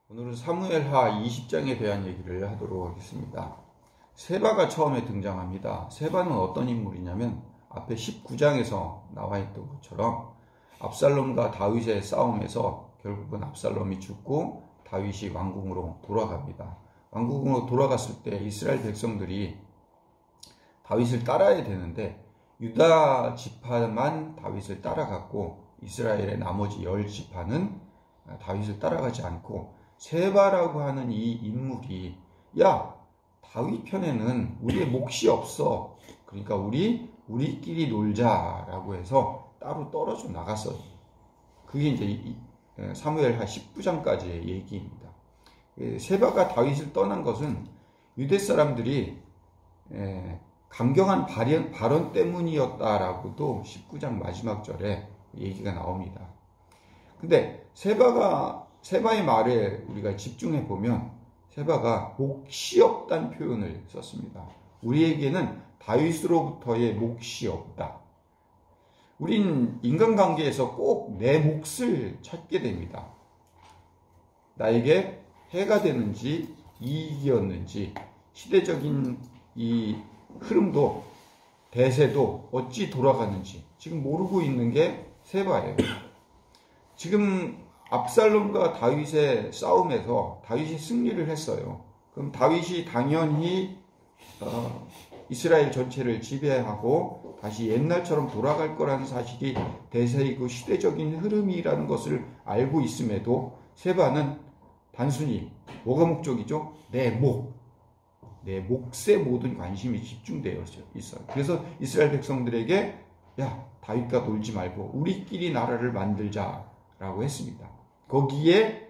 오늘은 사무엘하 20장에 대한 얘기를 하도록 하겠습니다. 세바가 처음에 등장합니다. 세바는 어떤 인물이냐면 앞에 19장에서 나와 있던 것처럼 압살롬과 다윗의 싸움에서 결국은 압살롬이 죽고 다윗이 왕궁으로 돌아갑니다. 왕궁으로 돌아갔을 때 이스라엘 백성들이 다윗을 따라야 되는데 유다 지파만 다윗을 따라갔고 이스라엘의 나머지 10지파는 다윗을 따라가지 않고 세바라고 하는 이 인물이 야 다윗 편에는 우리의 몫이 없어, 그러니까 우리끼리 놀자라고 해서 따로 떨어져 나갔어요. 그게 이제 사무엘하 19장까지의 얘기입니다. 세바가 다윗을 떠난 것은 유대 사람들이 강경한 발언 때문이었다라고도 19장 마지막 절에 얘기가 나옵니다. 근데 세바의 말에 우리가 집중해 보면 세바가 몫이 없다는 표현을 썼습니다. 우리에게는 다윗으로부터의 몫이 없다. 우린 인간관계에서 꼭 내 몫을 찾게 됩니다. 나에게 해가 되는지 이익이었는지 시대적인 이 흐름도 대세도 어찌 돌아가는지 지금 모르고 있는 게 세바예요. 지금 압살롬과 다윗의 싸움에서 다윗이 승리를 했어요. 그럼 다윗이 당연히 이스라엘 전체를 지배하고 다시 옛날처럼 돌아갈 거라는 사실이 대세이고 시대적인 흐름이라는 것을 알고 있음에도 세바는 단순히 뭐가 목적이죠? 내 몫에 모든 관심이 집중되어 있어요. 그래서 이스라엘 백성들에게 야 다윗과 놀지 말고 우리끼리 나라를 만들자라고 했습니다. 거기에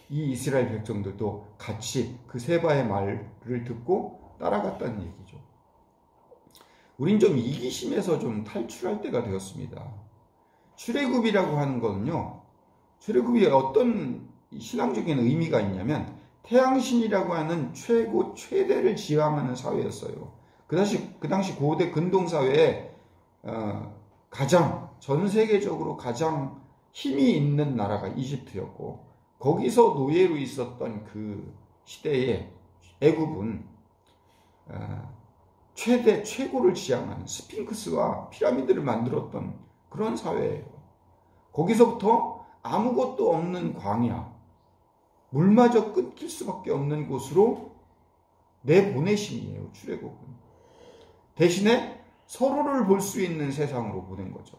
이 이스라엘 백성들도 같이 그 세바의 말을 듣고 따라갔다는 얘기죠. 우린 좀 이기심에서 좀 탈출할 때가 되었습니다. 출애굽이라고 하는 거는요, 출애굽이 어떤 신앙적인 의미가 있냐면 태양신이라고 하는 최대를 지향하는 사회였어요. 그 당시 고대 근동사회에 전 세계적으로 가장 힘이 있는 나라가 이집트였고, 거기서 노예로 있었던 그 시대에 애굽은 최고를 지향하는 스핑크스와 피라미드를 만들었던 그런 사회예요. 거기서부터 아무것도 없는 광야, 물마저 끊길 수밖에 없는 곳으로 내보내심이에요, 출애굽은. 대신에 서로를 볼 수 있는 세상으로 보낸 거죠.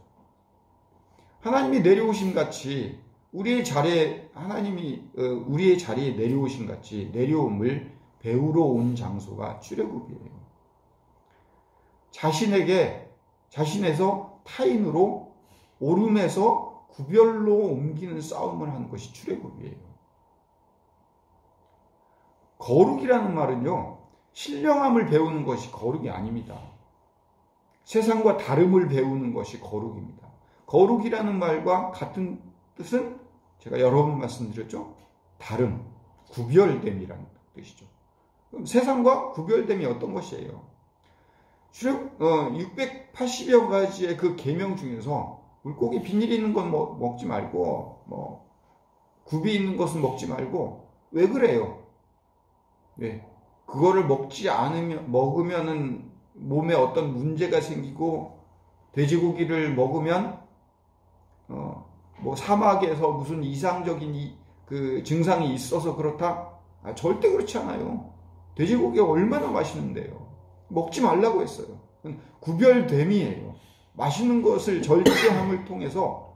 하나님이 내려오심 같이 하나님이 우리의 자리에 내려오심 같이 내려옴을 배우러 온 장소가 출애굽이에요. 자신에서 타인으로 오름에서 구별로 옮기는 싸움을 하는 것이 출애굽이에요. 거룩이라는 말은요, 신령함을 배우는 것이 거룩이 아닙니다. 세상과 다름을 배우는 것이 거룩입니다. 거룩이라는 말과 같은 뜻은 제가 여러 번 말씀드렸죠. 다름, 구별됨이라는 뜻이죠. 그럼 세상과 구별됨이 어떤 것이에요? 680여 가지의 그 계명 중에서 물고기 비닐 있는 건 먹지 말고 굽이 있는 것은 먹지 말고, 왜 그래요? 왜? 그거를 먹으면은 몸에 어떤 문제가 생기고, 돼지고기를 먹으면 사막에서 무슨 이상적인 그 증상이 있어서 그렇다? 절대 그렇지 않아요. 돼지고기가 얼마나 맛있는데요. 먹지 말라고 했어요. 구별됨이에요. 맛있는 것을 절제함을 통해서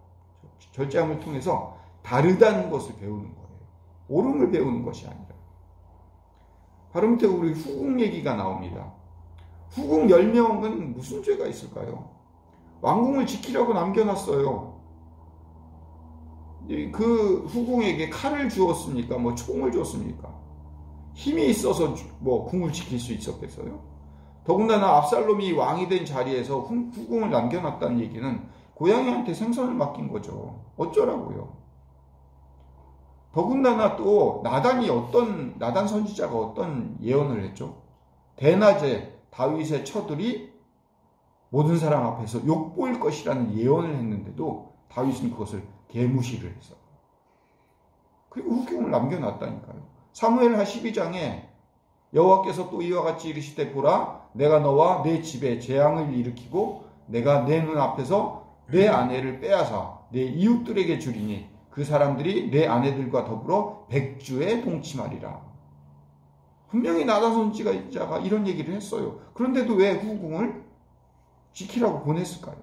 다르다는 것을 배우는 거예요. 옳음을 배우는 것이 아니라. 바로 밑에 우리 후궁 얘기가 나옵니다. 후궁 10명은 무슨 죄가 있을까요? 왕궁을 지키라고 남겨놨어요. 그 후궁에게 칼을 주었습니까? 총을 주었습니까? 힘이 있어서 궁을 지킬 수 있었겠어요? 더군다나 압살롬이 왕이 된 자리에서 후궁을 남겨놨다는 얘기는 고양이한테 생선을 맡긴 거죠. 어쩌라고요? 더군다나 또 나단 선지자가 어떤 예언을 했죠? 대낮에 다윗의 처들이 모든 사람 앞에서 욕보일 것이라는 예언을 했는데도 다윗은 그것을 개무시를 했어요. 그리고 후궁을 남겨놨다니까요. 사무엘하 12장에 여호와께서 또 이와 같이 이르시되 보라 내가 너와 내 집에 재앙을 일으키고 내가 내 눈앞에서 내 아내를 빼앗아 내 이웃들에게 주리니 그 사람들이 내 아내들과 더불어 백주에 동침하리라. 분명히 나단 선지자가 이런 얘기를 했어요. 그런데도 왜 후궁을 지키라고 보냈을까요?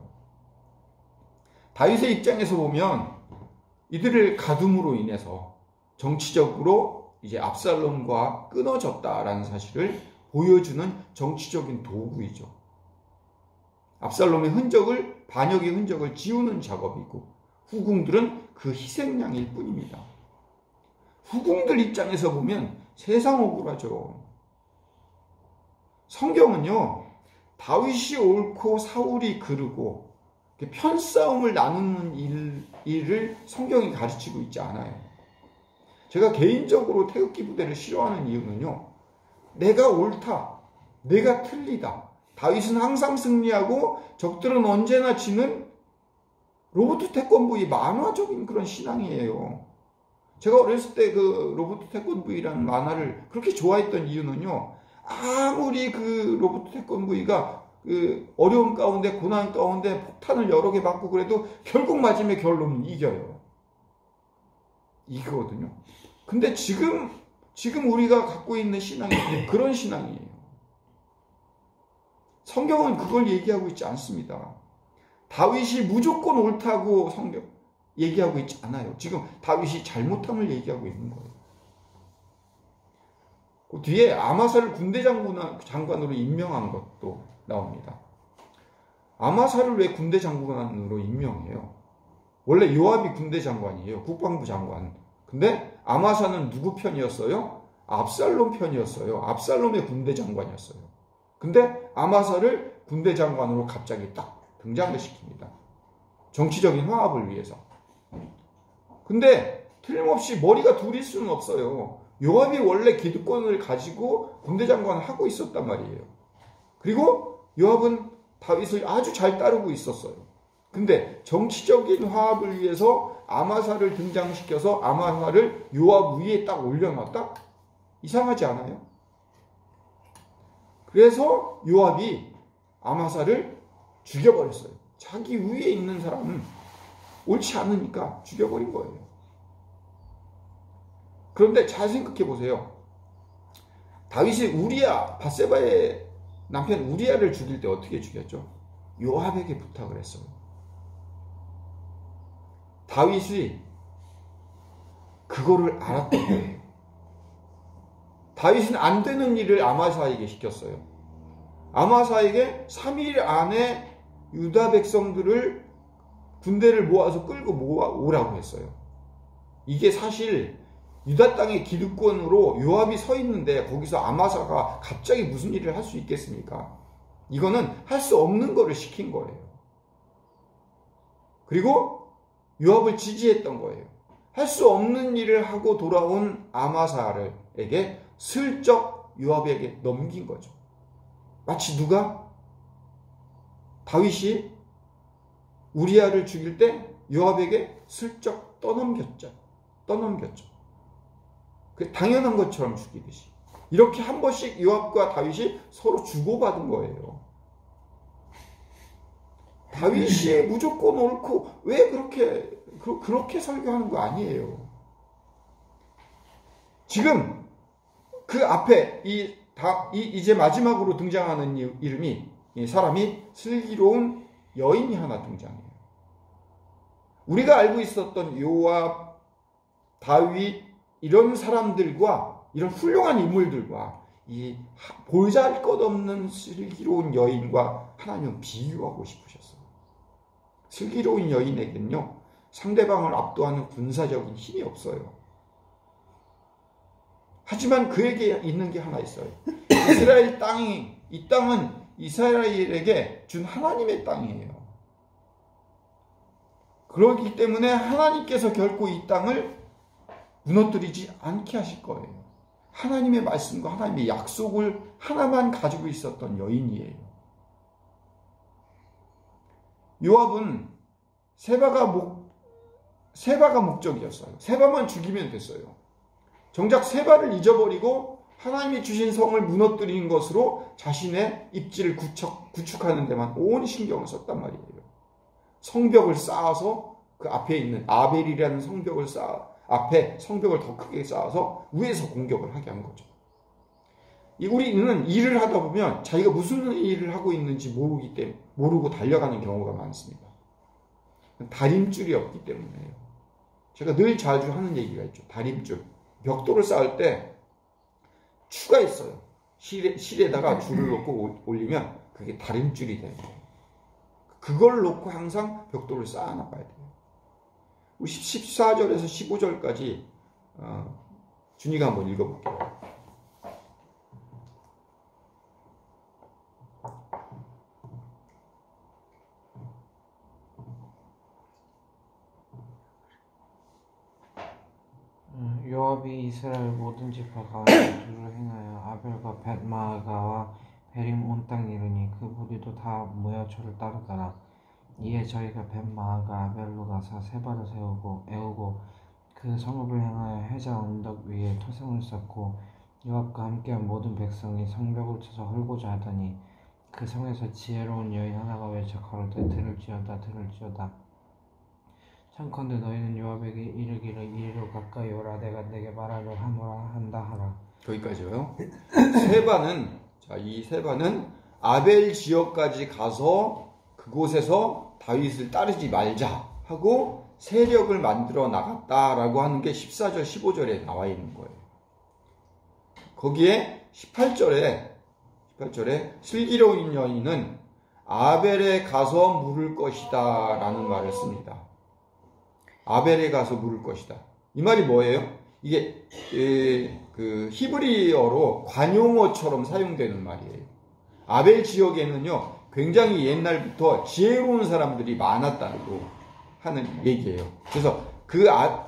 다윗의 입장에서 보면 이들을 가둠으로 인해서 정치적으로 이제 압살롬과 끊어졌다라는 사실을 보여주는 정치적인 도구이죠. 압살롬의 흔적을, 반역의 흔적을 지우는 작업이고 후궁들은 그 희생양일 뿐입니다. 후궁들 입장에서 보면 세상 억울하죠. 성경은요, 다윗이 옳고 사울이 그르고 편싸움을 나누는 일을 성경이 가르치고 있지 않아요. 제가 개인적으로 태극기 부대를 싫어하는 이유는요, 내가 옳다, 내가 틀리다. 다윗은 항상 승리하고 적들은 언제나 지는 로버트 태권브이 만화적인 그런 신앙이에요. 제가 어렸을 때 그 로버트 태권브이라는 만화를 그렇게 좋아했던 이유는요, 아무리 그 로버트 태권브이가 그 어려움 가운데, 고난 가운데 폭탄을 여러 개 맞고 그래도 결국 마지막에 결론은 이겨요. 이거거든요. 근데 지금 우리가 갖고 있는 신앙이 그런 신앙이에요. 성경은 그걸 얘기하고 있지 않습니다. 다윗이 무조건 옳다고 성경 얘기하고 있지 않아요. 지금 다윗이 잘못함을 얘기하고 있는 거예요. 그 뒤에 아마사를 군대 장관으로 임명한 것도 나옵니다. 아마사를 왜 군대 장관으로 임명해요? 원래 요압이 군대 장관이에요. 국방부 장관. 근데 아마사는 누구 편이었어요? 압살롬 편이었어요. 압살롬의 군대 장관이었어요. 근데 아마사를 군대 장관으로 갑자기 딱 등장을 시킵니다. 정치적인 화합을 위해서. 근데 틀림없이 머리가 둘일 수는 없어요. 요압이 원래 기득권을 가지고 군대 장관을 하고 있었단 말이에요. 그리고 요압은 다윗을 아주 잘 따르고 있었어요. 근데 정치적인 화합을 위해서 아마사를 등장시켜서 아마사를 요압 위에 딱 올려놨다? 이상하지 않아요? 그래서 요압이 아마사를 죽여버렸어요. 자기 위에 있는 사람은 옳지 않으니까 죽여버린 거예요. 그런데 잘 생각해 보세요. 다윗이 바세바의 남편 우리아를 죽일 때 어떻게 죽였죠? 요압에게 부탁을 했어요. 다윗이 그거를 알았던 거예요. 다윗은 안 되는 일을 아마사에게 시켰어요. 아마사에게 3일 안에 유다 백성들을 군대를 모아서 끌고 오라고 했어요. 이게 사실 유다 땅의 기득권으로 요압이 서 있는데 거기서 아마사가 갑자기 무슨 일을 할 수 있겠습니까? 이거는 할 수 없는 거를 시킨 거예요. 그리고 요압을 지지했던 거예요. 할 수 없는 일을 하고 돌아온 아마사에게 슬쩍 요압에게 넘긴 거죠. 마치 누가 다윗이 우리아를 죽일 때 요압에게 슬쩍 떠넘겼죠. 당연한 것처럼 죽이듯이. 이렇게 한 번씩 요압과 다윗이 서로 주고받은 거예요. 다윗이 무조건 옳고 왜 그렇게 설교하는 거 아니에요. 지금 그 앞에 이제 마지막으로 등장하는 이 사람이 슬기로운 여인이 하나 등장해요. 우리가 알고 있었던 요압, 다윗 이런 사람들과 이런 훌륭한 인물들과 이 보잘것없는 슬기로운 여인과 하나님은 비유하고 싶으셨어요. 슬기로운 여인에게는요, 상대방을 압도하는 군사적인 힘이 없어요. 하지만 그에게 있는 게 하나 있어요. 이 땅은 이스라엘에게 준 하나님의 땅이에요. 그렇기 때문에 하나님께서 결코 이 땅을 무너뜨리지 않게 하실 거예요. 하나님의 말씀과 하나님의 약속을 하나만 가지고 있었던 여인이에요. 요압은 세바가 목적이었어요. 세바만 죽이면 됐어요. 정작 세바를 잊어버리고 하나님이 주신 성을 무너뜨린 것으로 자신의 입지를 구축하는 데만 온 신경을 썼단 말이에요. 성벽을 쌓아서 그 앞에 있는 아벨이라는 앞에 성벽을 더 크게 쌓아서 위에서 공격을 하게 한 거죠. 우리는 일을 하다 보면 자기가 무슨 일을 하고 있는지 모르고 달려가는 경우가 많습니다. 다림줄이 없기 때문에요. 제가 늘 자주 하는 얘기가 있죠. 다림줄. 벽돌을 쌓을 때 추가 있어요. 실에다가 줄을 놓고 올리면 그게 다림줄이 돼요. 그걸 놓고 항상 벽돌을 쌓아놔봐야 돼요. 우리 14절에서 15절까지 준이가 한번 읽어볼게요. 요압이 이스라엘 모든 지파 가운데 주를 행하여 아벨과 벳마아가와 베림 온 땅 이르니 그 무리도 다 모여 저를 따르더라. 이에 저희가 벳마아가 아벨로 가서 세바를 에우고 그 성읍을 향하여 해자 언덕 위에 토성을 쌓고 요압과 함께한 모든 백성이 성벽을 쳐서 헐고자 하더니 그 성에서 지혜로운 여인 하나가 외쳐 가로되 들을지어다 들을지어다. 청컨대 너희는 요압에게 이르기를 이리로 가까이 오라 내가 내게 말하려 하노라 한다 하라. 거기까지요. 이 세바는 아벨 지역까지 가서 그곳에서 다윗을 따르지 말자 하고 세력을 만들어 나갔다라고 하는 게 14절 15절에 나와 있는 거예요. 거기에 18절에 슬기로운 여인은 아벨에 가서 물을 것이다 라는 말을 씁니다. 아벨에 가서 물을 것이다. 이 말이 뭐예요? 이게 그 히브리어로 관용어처럼 사용되는 말이에요. 아벨 지역에는요 굉장히 옛날부터 지혜로운 사람들이 많았다고 하는 얘기예요. 그래서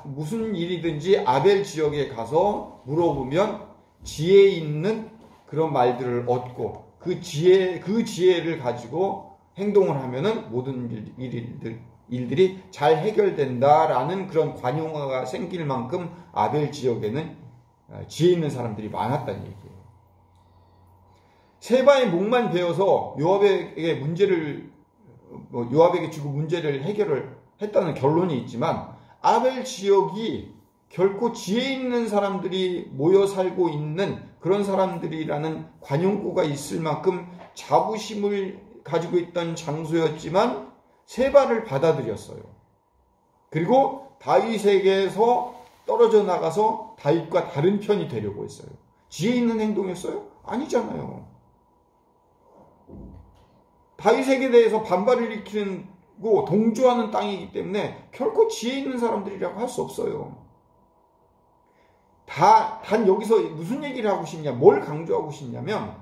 무슨 일이든지 아벨 지역에 가서 물어보면 지혜 있는 그런 말들을 얻고 그 지혜를 가지고 행동을 하면은 모든 일들이 잘 해결된다라는 그런 관용어가 생길 만큼 아벨 지역에는 지혜 있는 사람들이 많았다는 얘기예요. 세바의 목만 베어서 요압에게 주고 문제를 해결을 했다는 결론이 있지만 아벨 지역이 결코 지혜 있는 사람들이 모여 살고 있는 그런 사람들이라는 관용구가 있을 만큼 자부심을 가지고 있던 장소였지만 세바를 받아들였어요. 그리고 다윗에게서 떨어져 나가서 다윗과 다른 편이 되려고 했어요. 지혜 있는 행동이었어요? 아니잖아요. 다윗에게 대해서 반발을 일으키고 동조하는 땅이기 때문에 결코 지혜 있는 사람들이라고 할 수 없어요. 단 여기서 무슨 얘기를 하고 싶냐, 뭘 강조하고 싶냐면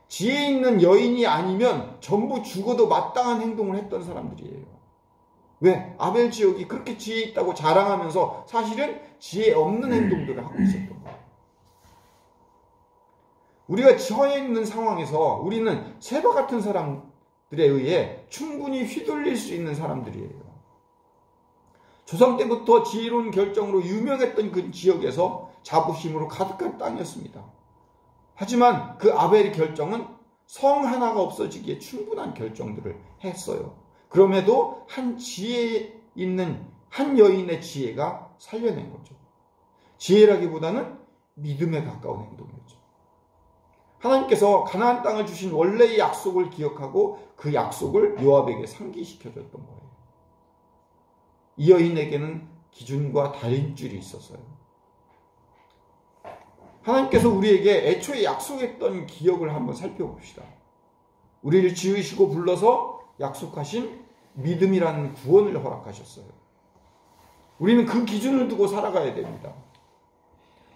지혜 있는 여인이 아니면 전부 죽어도 마땅한 행동을 했던 사람들이에요. 왜? 아벨 지역이 그렇게 지혜 있다고 자랑하면서 사실은 지혜 없는 행동들을 하고 있었던 거예요. 우리가 처해 있는 상황에서 우리는 세바 같은 사람들에 의해 충분히 휘둘릴 수 있는 사람들이에요. 조상 때부터 지혜로운 결정으로 유명했던 그 지역에서 자부심으로 가득한 땅이었습니다. 하지만 그 아벨의 결정은 성 하나가 없어지기에 충분한 결정들을 했어요. 그럼에도 한 지혜 있는 한 여인의 지혜가 살려낸 거죠. 지혜라기보다는 믿음에 가까운 행동이었죠. 하나님께서 가나안 땅을 주신 원래의 약속을 기억하고 그 약속을 요압에게 상기시켜줬던 거예요. 이 여인에게는 기준과 다림줄이 있었어요. 하나님께서 우리에게 애초에 약속했던 기억을 한번 살펴봅시다. 우리를 지으시고 불러서 약속하신 믿음이라는 구원을 허락하셨어요. 우리는 그 기준을 두고 살아가야 됩니다.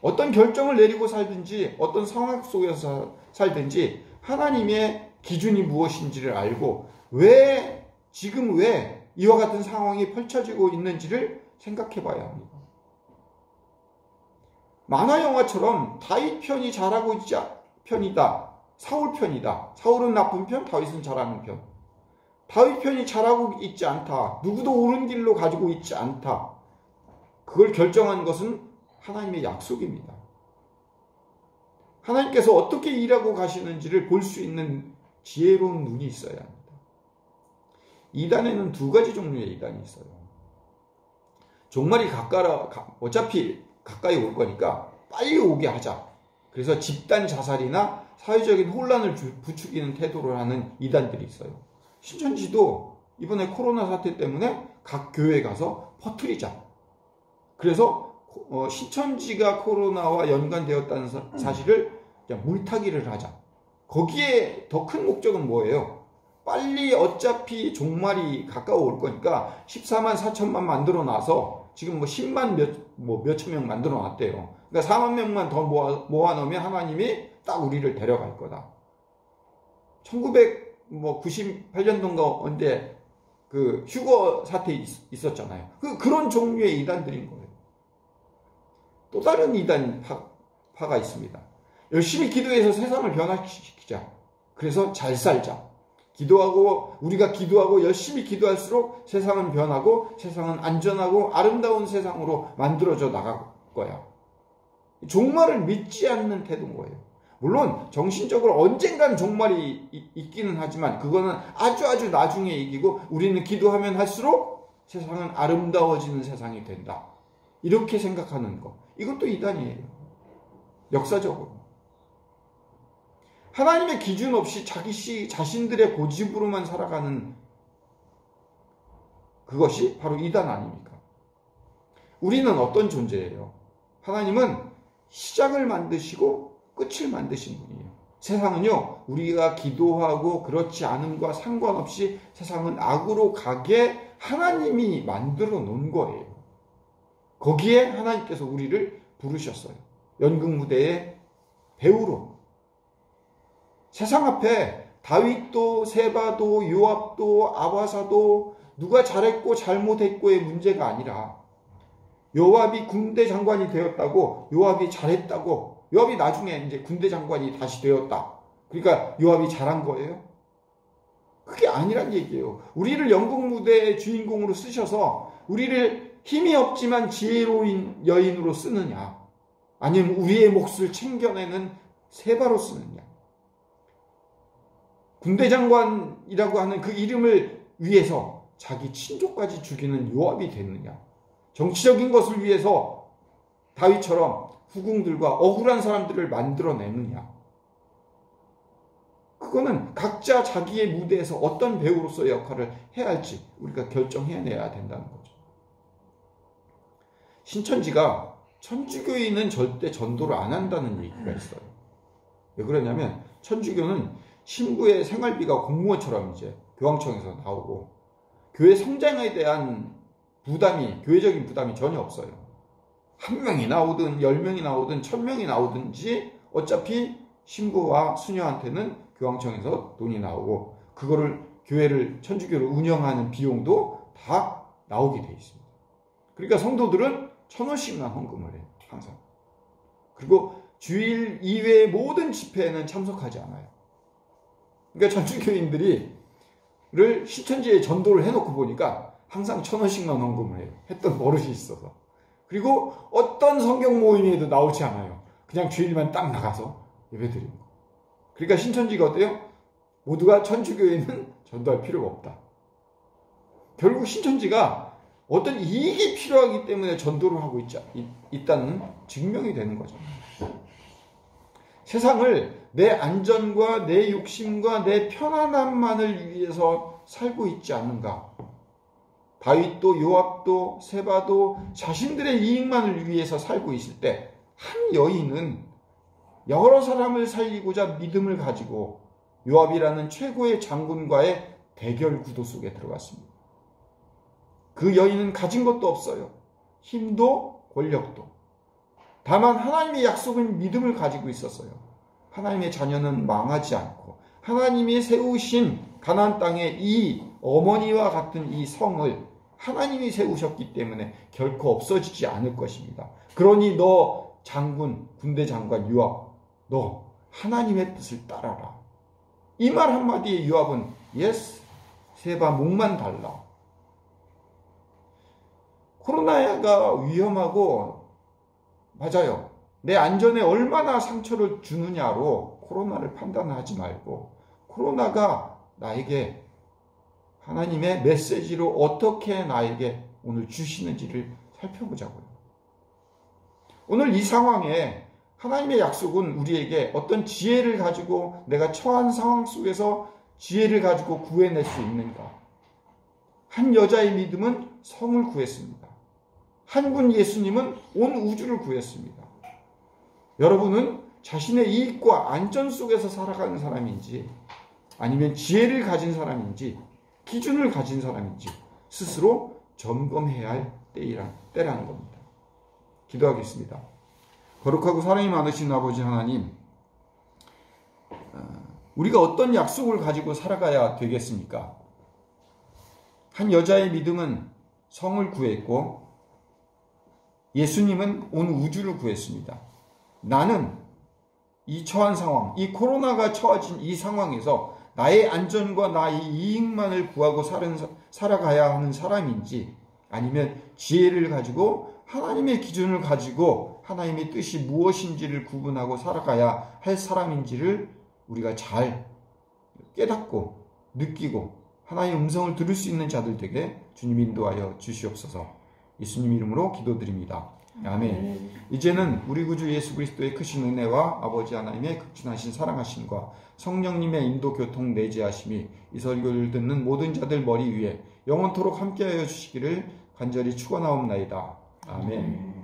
어떤 결정을 내리고 살든지 어떤 상황 속에서 살든지 하나님의 기준이 무엇인지를 알고 지금 왜 이와 같은 상황이 펼쳐지고 있는지를 생각해 봐야 합니다. 만화 영화처럼 다윗 편이 잘하고 있지 편이다. 사울 편이다. 사울은 나쁜 편, 다윗은 잘하는 편. 다윗 편이 잘하고 있지 않다. 누구도 옳은 길로 가지고 있지 않다. 그걸 결정한 것은 하나님의 약속입니다. 하나님께서 어떻게 일하고 가시는지를 볼 수 있는 지혜로운 눈이 있어야 합니다. 이단에는 두 가지 종류의 이단이 있어요. 종말이 어차피 가까이 올 거니까 빨리 오게 하자. 그래서 집단 자살이나 사회적인 혼란을 부추기는 태도를 하는 이단들이 있어요. 신천지도 이번에 코로나 사태 때문에 각 교회에 가서 퍼뜨리자. 그래서 신천지가 코로나와 연관되었다는 사실을 그냥 물타기를 하자. 거기에 더 큰 목적은 뭐예요? 빨리 어차피 종말이 가까워 올 거니까 14만 4천만 만들어 놔서 지금 10만 몇천 명 만들어 놨대요. 그러니까 4만 명만 더 모아 놓으면 하나님이 딱 우리를 데려갈 거다. 1998년도인가 언제 그 휴거 사태 있었잖아요. 그런 종류의 이단들인 거예요. 또 다른 이단파가 있습니다. 열심히 기도해서 세상을 변화시키자. 그래서 잘 살자. 우리가 기도하고 열심히 기도할수록 세상은 변하고 세상은 안전하고 아름다운 세상으로 만들어져 나갈 거야. 종말을 믿지 않는 태도인 거예요. 물론 정신적으로 언젠간 종말이 있기는 하지만 그거는 아주 나중에 이기고 우리는 기도하면 할수록 세상은 아름다워지는 세상이 된다. 이렇게 생각하는 거. 이것도 이단이에요. 역사적으로. 하나님의 기준 없이 자신들의 고집으로만 살아가는 그것이 바로 이단 아닙니까? 우리는 어떤 존재예요? 하나님은 시작을 만드시고 끝을 만드신 분이에요. 세상은요, 우리가 기도하고 그렇지 않음과 상관없이 세상은 악으로 가게 하나님이 만들어 놓은 거예요. 거기에 하나님께서 우리를 부르셨어요. 연극무대의 배우로. 세상 앞에 다윗도 세바도 요압도 아바사도 누가 잘했고 잘못했고의 문제가 아니라 요압이 군대 장관이 되었다고 요압이 잘했다고 요압이 나중에 이제 군대 장관이 다시 되었다. 그러니까 요압이 잘한 거예요? 그게 아니란 얘기예요. 우리를 연극무대의 주인공으로 쓰셔서 우리를 힘이 없지만 지혜로운 여인으로 쓰느냐 아니면 우리의 몫을 챙겨내는 세바로 쓰느냐. 군대 장관이라고 하는 그 이름을 위해서 자기 친족까지 죽이는 요압이 됐느냐. 정치적인 것을 위해서 다윗처럼 후궁들과 억울한 사람들을 만들어내느냐. 그거는 각자 자기의 무대에서 어떤 배우로서의 역할을 해야 할지 우리가 결정해내야 된다는 거죠. 신천지가 천주교인은 절대 전도를 안 한다는 얘기가 있어요. 왜 그러냐면 천주교는 신부의 생활비가 공무원처럼 이제 교황청에서 나오고 교회 성장에 대한 교회적인 부담이 전혀 없어요. 1명이 나오든 10명이 나오든 1000명이 나오든지 어차피 신부와 수녀한테는 교황청에서 돈이 나오고 그거를 천주교를 운영하는 비용도 다 나오게 돼 있습니다. 그러니까 성도들은 1,000원씩만 헌금을 해요. 항상. 그리고 주일 이외의 모든 집회에는 참석하지 않아요. 그러니까 천주교인들을 신천지에 전도를 해놓고 보니까 항상 1,000원씩만 헌금을 해요. 했던 버릇이 있어서. 그리고 어떤 성경 모임에도 나오지 않아요. 그냥 주일만 딱 나가서 예배드리는 거. 그러니까 신천지가 어때요? 모두가 천주교에는 전도할 필요가 없다. 결국 신천지가 어떤 이익이 필요하기 때문에 전도를 하고 있다는 증명이 되는 거죠. 세상을 내 안전과 내 욕심과 내 편안함만을 위해서 살고 있지 않는가? 다윗도 요압도 세바도 자신들의 이익만을 위해서 살고 있을 때 한 여인은 여러 사람을 살리고자 믿음을 가지고 요압이라는 최고의 장군과의 대결 구도 속에 들어갔습니다. 그 여인은 가진 것도 없어요. 힘도 권력도. 다만 하나님의 약속은 믿음을 가지고 있었어요. 하나님의 자녀는 망하지 않고 하나님이 세우신 가나안 땅의 이 어머니와 같은 이 성을 하나님이 세우셨기 때문에 결코 없어지지 않을 것입니다. 그러니 너 군대 장관 요압, 너 하나님의 뜻을 따라라. 이 말 한마디에 요압은 예스, 세바 목만 달라. 코로나가 위험하고, 맞아요. 내 안전에 얼마나 상처를 주느냐로 코로나를 판단하지 말고, 코로나가 나에게 하나님의 메시지로 어떻게 나에게 오늘 주시는지를 살펴보자고요. 오늘 이 상황에 하나님의 약속은 우리에게 어떤 지혜를 가지고 내가 처한 상황 속에서 지혜를 가지고 구해낼 수 있는가? 한 여자의 믿음은 성을 구했습니다. 한 분 예수님은 온 우주를 구했습니다. 여러분은 자신의 이익과 안전 속에서 살아가는 사람인지, 아니면 지혜를 가진 사람인지, 기준을 가진 사람인지 스스로 점검해야 할 때라는 겁니다. 기도하겠습니다. 거룩하고 사랑이 많으신 아버지 하나님, 우리가 어떤 약속을 가지고 살아가야 되겠습니까? 한 여자의 믿음은 성을 구했고 예수님은 온 우주를 구했습니다. 나는 이 처한 상황, 이 코로나가 처해진 이 상황에서 나의 안전과 나의 이익만을 구하고 살아가야 하는 사람인지, 아니면 지혜를 가지고 하나님의 기준을 가지고 하나님의 뜻이 무엇인지를 구분하고 살아가야 할 사람인지를 우리가 잘 깨닫고 느끼고 하나님의 음성을 들을 수 있는 자들 되게 주님 인도하여 주시옵소서. 예수님 이름으로 기도드립니다. 아멘. 이제는 우리 구주 예수 그리스도의 크신 은혜와 아버지 하나님의 극진하신 사랑하심과 성령님의 인도 교통 내재하심이 이 설교를 듣는 모든 자들 머리 위에 영원토록 함께하여 주시기를 간절히 축원하옵나이다. 아멘.